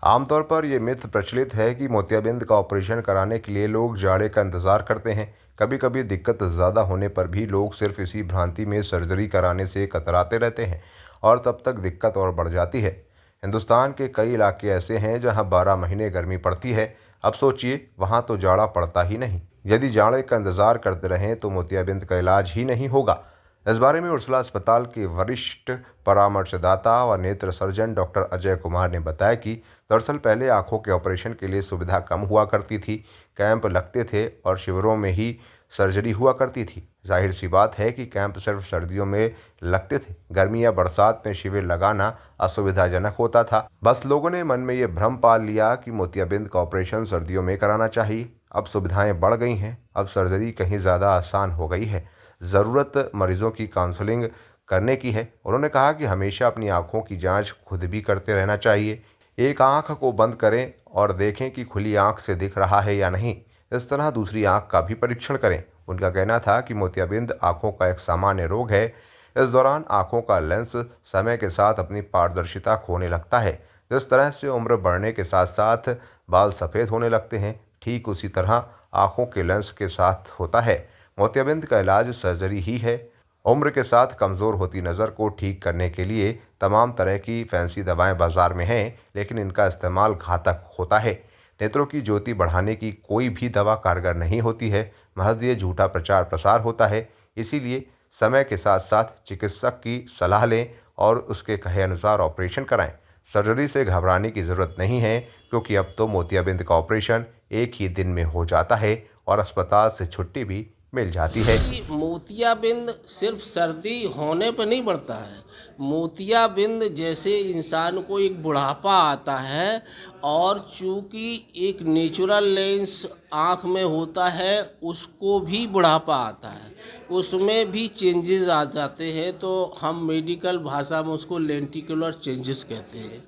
आमतौर पर यह मिथ प्रचलित है कि मोतियाबिंद का ऑपरेशन कराने के लिए लोग जाड़े का इंतजार करते हैं। कभी कभी दिक्कत ज़्यादा होने पर भी लोग सिर्फ इसी भ्रांति में सर्जरी कराने से कतराते रहते हैं और तब तक दिक्कत और बढ़ जाती है। हिंदुस्तान के कई इलाके ऐसे हैं जहां 12 महीने गर्मी पड़ती है। अब सोचिए, वहां तो जाड़ा पड़ता ही नहीं। यदि जाड़े का इंतजार करते रहें तो मोतियाबिंद का इलाज ही नहीं होगा। इस बारे में उर्सला अस्पताल के वरिष्ठ परामर्शदाता व नेत्र सर्जन डॉक्टर अजय कुमार ने बताया कि दरअसल पहले आंखों के ऑपरेशन के लिए सुविधा कम हुआ करती थी। कैंप लगते थे और शिविरों में ही सर्जरी हुआ करती थी। जाहिर सी बात है कि कैंप सिर्फ सर्दियों में लगते थे। गर्मी या बरसात में शिविर लगाना असुविधाजनक होता था। बस लोगों ने मन में ये भ्रम पाल लिया कि मोतियाबिंद का ऑपरेशन सर्दियों में कराना चाहिए। अब सुविधाएं बढ़ गई हैं, अब सर्जरी कहीं ज़्यादा आसान हो गई है। ज़रूरत मरीजों की काउंसलिंग करने की है। उन्होंने कहा कि हमेशा अपनी आंखों की जांच खुद भी करते रहना चाहिए। एक आंख को बंद करें और देखें कि खुली आंख से दिख रहा है या नहीं। इस तरह दूसरी आंख का भी परीक्षण करें। उनका कहना था कि मोतियाबिंद आंखों का एक सामान्य रोग है। इस दौरान आंखों का लेंस समय के साथ अपनी पारदर्शिता खोने लगता है। जिस तरह से उम्र बढ़ने के साथ साथ बाल सफ़ेद होने लगते हैं, ठीक उसी तरह आंखों के लेंस के साथ होता है। मोतियाबिंद का इलाज सर्जरी ही है। उम्र के साथ कमज़ोर होती नज़र को ठीक करने के लिए तमाम तरह की फैंसी दवाएं बाजार में हैं, लेकिन इनका इस्तेमाल घातक होता है। नेत्रों की ज्योति बढ़ाने की कोई भी दवा कारगर नहीं होती है। महज ये झूठा प्रचार प्रसार होता है। इसीलिए समय के साथ साथ चिकित्सक की सलाह लें और उसके कहे अनुसार ऑपरेशन कराएं। सर्जरी से घबराने की ज़रूरत नहीं है, क्योंकि अब तो मोतियाबिंद का ऑपरेशन एक ही दिन में हो जाता है और अस्पताल से छुट्टी भी मिल जाती है। कि मोतियाबिंद सिर्फ सर्दी होने पर नहीं बढ़ता है। मोतियाबिंद जैसे इंसान को एक बुढ़ापा आता है और चूंकि एक नेचुरल लेंस आँख में होता है, उसको भी बुढ़ापा आता है, उसमें भी चेंजेस आ जाते हैं। तो हम मेडिकल भाषा में उसको लेंटिकुलर चेंजेस कहते हैं।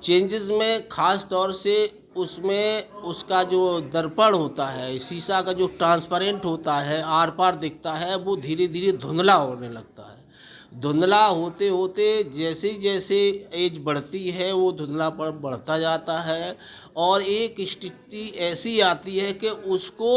चेंजेस में ख़ास तौर से उसमें उसका जो दर्पण होता है, शीशा का जो ट्रांसपेरेंट होता है, आर पार दिखता है, वो धीरे धीरे धुंधला होने लगता है। धुंधला होते होते जैसे जैसे एज बढ़ती है, वो धुंधलापन बढ़ता जाता है और एक स्थिति ऐसी आती है कि उसको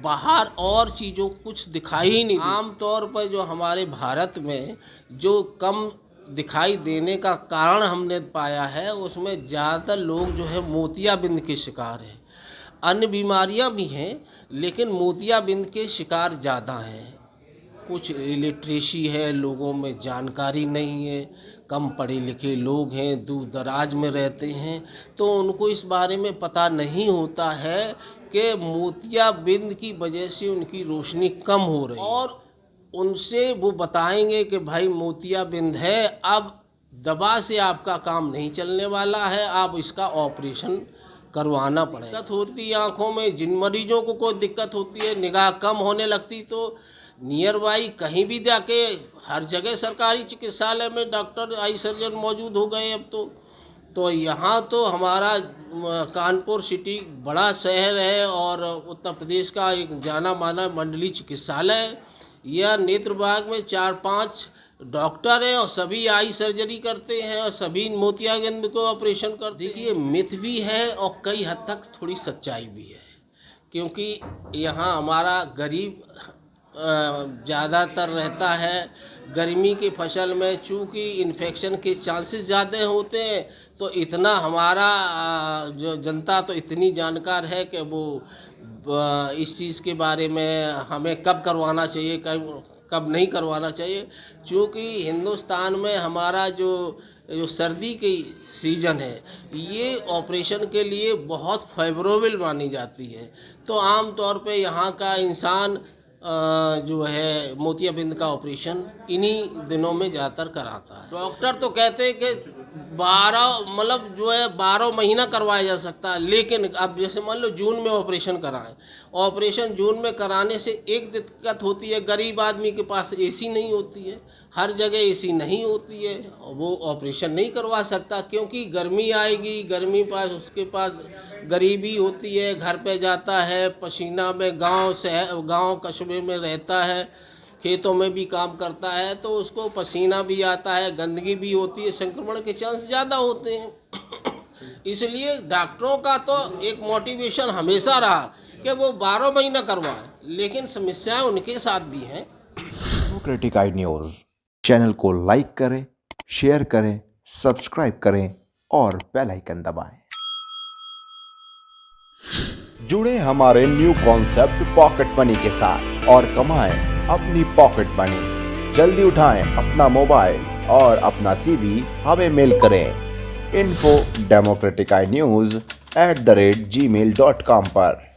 बाहर और चीज़ों कुछ दिखाई ही नहीं। आम तौर पर जो हमारे भारत में जो कम दिखाई देने का कारण हमने पाया है, उसमें ज़्यादातर लोग जो है मोतियाबिंद के शिकार हैं। अन्य बीमारियां भी हैं, लेकिन मोतियाबिंद के शिकार ज़्यादा हैं। कुछ इलिटरेसी है, लोगों में जानकारी नहीं है, कम पढ़े लिखे लोग हैं, दूर दराज में रहते हैं, तो उनको इस बारे में पता नहीं होता है कि मोतियाबिंद की वजह से उनकी रोशनी कम हो रही है। और उनसे वो बताएंगे कि भाई मोतियाबिंद है, अब दवा से आपका काम नहीं चलने वाला है, आप इसका ऑपरेशन करवाना पड़ेगा। दिक्कत होती है आँखों में। जिन मरीजों को कोई दिक्कत होती है, निगाह कम होने लगती, तो नियर बाई कहीं भी जाके, हर जगह सरकारी चिकित्सालय में डॉक्टर आई सर्जन मौजूद हो गए अब तो यहाँ तो हमारा कानपुर सिटी बड़ा शहर है और उत्तर प्रदेश का एक जाना माना मंडलीय चिकित्सालय। यह नेत्र विभाग में 4-5 डॉक्टर हैं और सभी आई सर्जरी करते हैं और सभी मोतियाबिंद को ऑपरेशन करते हैं। देखिए, मिथ भी है और कई हद तक थोड़ी सच्चाई भी है, क्योंकि यहाँ हमारा गरीब ज़्यादातर रहता है। गर्मी की फसल में चूँकि इन्फेक्शन के चांसेस ज़्यादा होते हैं, तो इतना हमारा जो जनता तो इतनी जानकार है कि वो इस चीज़ के बारे में हमें कब करवाना चाहिए, कब नहीं करवाना चाहिए। चूँकि हिंदुस्तान में हमारा जो सर्दी की सीज़न है, ये ऑपरेशन के लिए बहुत फेवरेबल मानी जाती है। तो आम तौर पे यहाँ का इंसान जो है मोतियाबिंद का ऑपरेशन इन्हीं दिनों में ज़्यादातर कराता है। डॉक्टर तो कहते हैं कि 12 महीना करवाया जा सकता है, लेकिन अब जैसे मान लो जून में ऑपरेशन कराएं, ऑपरेशन जून में कराने से एक दिक्कत होती है, गरीब आदमी के पास एसी नहीं होती है, हर जगह एसी नहीं होती है, वो ऑपरेशन नहीं करवा सकता, क्योंकि गर्मी आएगी, गर्मी पास उसके पास गरीबी होती है, घर पे जाता है पसीना में, गांव कस्बे में रहता है, खेतों में भी काम करता है, तो उसको पसीना भी आता है, गंदगी भी होती है, संक्रमण के चांस ज़्यादा होते हैं। इसलिए डॉक्टरों का तो एक मोटिवेशन हमेशा रहा कि वो 12 महीना करवाएं, लेकिन समस्याएं उनके साथ भी हैं। डेमोक्रेटिक आई न्यूज़ चैनल को लाइक करें, शेयर करें, सब्सक्राइब करें और बेल आइकन दबाएं। जुड़े हमारे न्यू कॉन्सेप्ट पॉकेट मनी के साथ और कमाएं अपनी पॉकेट मनी। जल्दी उठाएं अपना मोबाइल और अपना CV हमें मेल करें info@democraticnews@gmail.com पर।